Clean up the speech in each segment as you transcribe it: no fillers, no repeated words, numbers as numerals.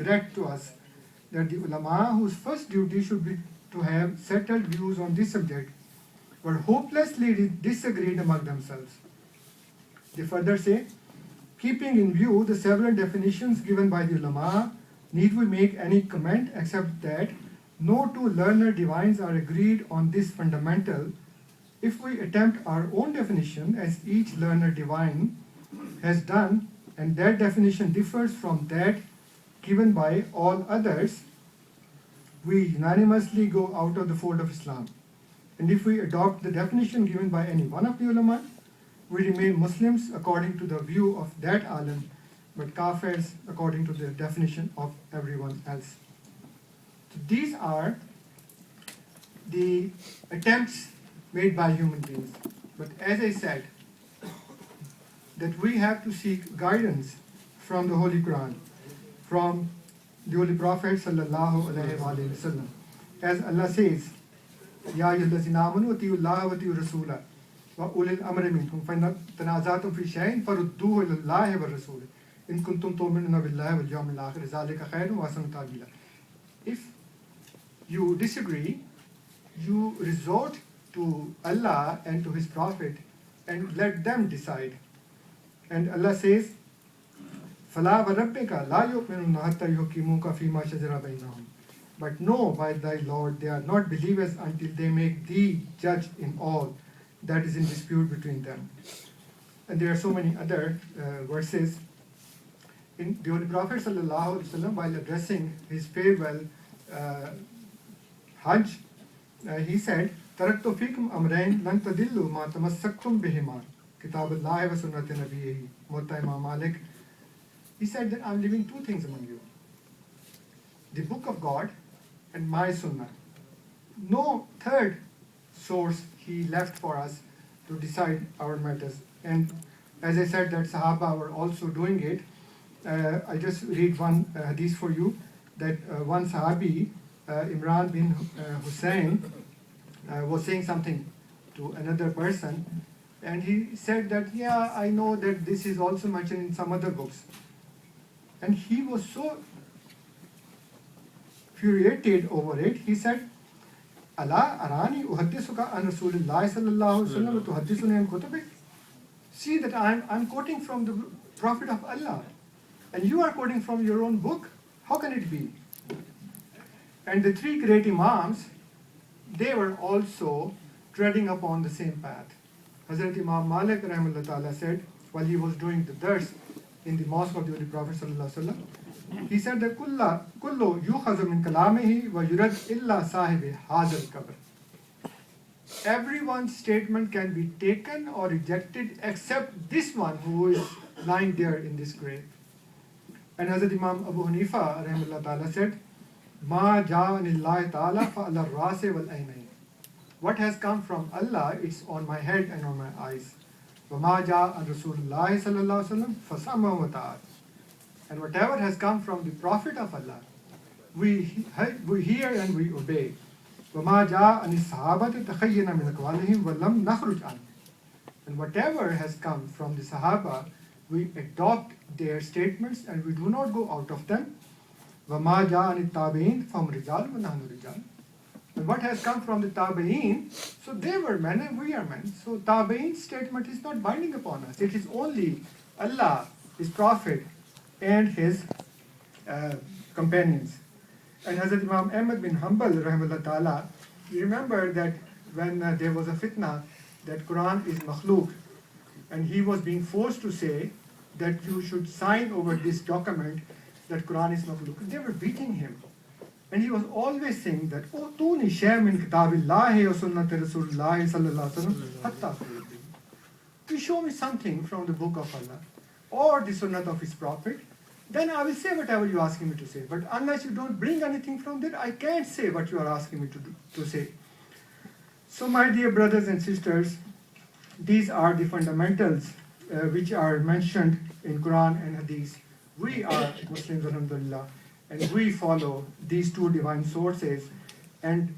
correct to us that the ulama, whose first duty should be to have settled views on this subject, were hopelessly disagreed among themselves. They further say, keeping in view the several definitions given by the ulama, need we make any comment except that no two learned divines are agreed on this fundamental. If we attempt our own definition, as each learned divine has done, and that definition differs from that given by all others, we unanimously go out of the fold of Islam. And if we adopt the definition given by any one of the ulama, we remain Muslims according to the view of that alim, but kafirs according to the definition of everyone else. So these are the attempts made by human beings. But as I said, that we have to seek guidance from the Holy Quran, from the Holy Prophet sallallahu alaihi wasallam. As Allah says, Ya ayyuhallazina amanu atii'u Allaha wa atii'u Rasulahu wa ulil amri minkum fa in tanaza'tum fi shay'in farudduhu ila Allahi wa Rasul in kuntum tu'minuna billahi wal yawmil akhir zalika khayrun wa ahsanu ta'wila. If you disagree, you resort to Allah and to His Prophet and let them decide. And Allah says, فَلَا وَرَبِّكَ لَا يُؤْمِنُونَ حَتَّى يُحْكِمُوكَ فِي مَا شَجَرَ بَيْنَهُم. But know by thy Lord, they are not believers until they make thee judge in all that is in dispute between them. And there are so many other verses. In the Holy Prophet sallallahu alaihi wasallam, while addressing his farewell Hajj, he said, تَرَكْتُ فِيكُمْ أَمْرَيْنِ لَن تَضِلُّوا مَا تَمَسَّكْتُمْ بِهِمَا كِتَابَ اللَّهِ وَسُنَّةِ نَبِيِّهِ Muwatta Imam Malik. He said that I'm leaving two things among you: the book of God and my sunnah. No third source he left for us to decide our matters. And as I said, that Sahaba were also doing it. I just read one hadith for you, that one Sahabi, Imran bin Hussein, was saying something to another person, and he said that, yeah, I know that this is also mentioned in some other books. And he was so infuriated over it, he said, Allah arani uhaddisuka an Rasulillahi sallallahu alaihi wasallam wa tuhaddisuni an kutubik. See that I'm quoting from the Prophet of Allah, and you are quoting from your own book. How can it be? And the three great Imams, they were also treading upon the same path. Hazrat Imam Malik rahimahullah ta'ala said, while he was doing the dars in the mosque of the Holy Prophet sallallahu alaihi wasallam, he said that kullu yukhazu min kalamihi wa yurad illa sahibi hazal qabr. Everyone's statement can be taken or rejected except this one who is lying there in this grave. And Hazrat Imam Abu Hanifa rahimahullah ta'ala said, Ma ja'anillahi ta'ala fa'ala rase wal aynayn. What has come from Allah, it's on my head and on my eyes. وَمَا جَاءَ عَنْ رَسُولِ اللَّهِ صَلَّى اللَّهُ عَلَيْهِ وَسَلَّمَ فَسَمْعُهُ وَطَاعَتُهُ. And whatever has come from the Prophet of Allah, we hear and we obey. وَمَا جَاءَ عَنِ الصَّحَابَةِ تَخَيَّنَ مِنْ أَقْوَالِهِمْ وَلَمْ نَخْرُجْ عَنْهُ. And whatever has come from the Sahaba, we adopt their statements and we do not go out of them. وَمَا جَاءَ عَنِ التَّابِعِينَ فَهُمْ رِجَالٌ وَنَحْنُ رِجَالٌ. And what has come from the Tabi'een, so they were men and we are men. So Tabi'een's statement is not binding upon us. It is only Allah, His Prophet, and His companions. And Hazrat Imam Ahmad bin Hanbal, rahimahullah ta'ala, you remember that when there was a fitna, that Quran is makhluk, and he was being forced to say that you should sign over this document that Quran is makhluk. They were beating him. And he was always saying that, oh, tuni shay min kitabillahi wa sunnati rasulillahi sallallahu alaihi wasallam hatta tu'ti. You show me something from the book of Allah or the sunnah of His Prophet, then I will say whatever you are asking me to say. But unless you don't bring anything from there, I can't say what you are asking me to say. So my dear brothers and sisters, these are the fundamentals which are mentioned in Quran and Hadith. We are Muslims, alhamdulillah, and we follow these two divine sources. And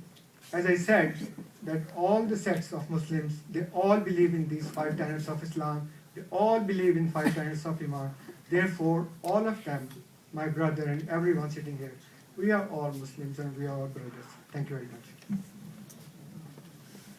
as I said, that all the sects of Muslims, they all believe in these 5 tenets of Islam. They all believe in 5 tenets of Iman. Therefore, all of them my brother and everyone sitting here. We are all Muslims and we are all brothers. Thank you very much.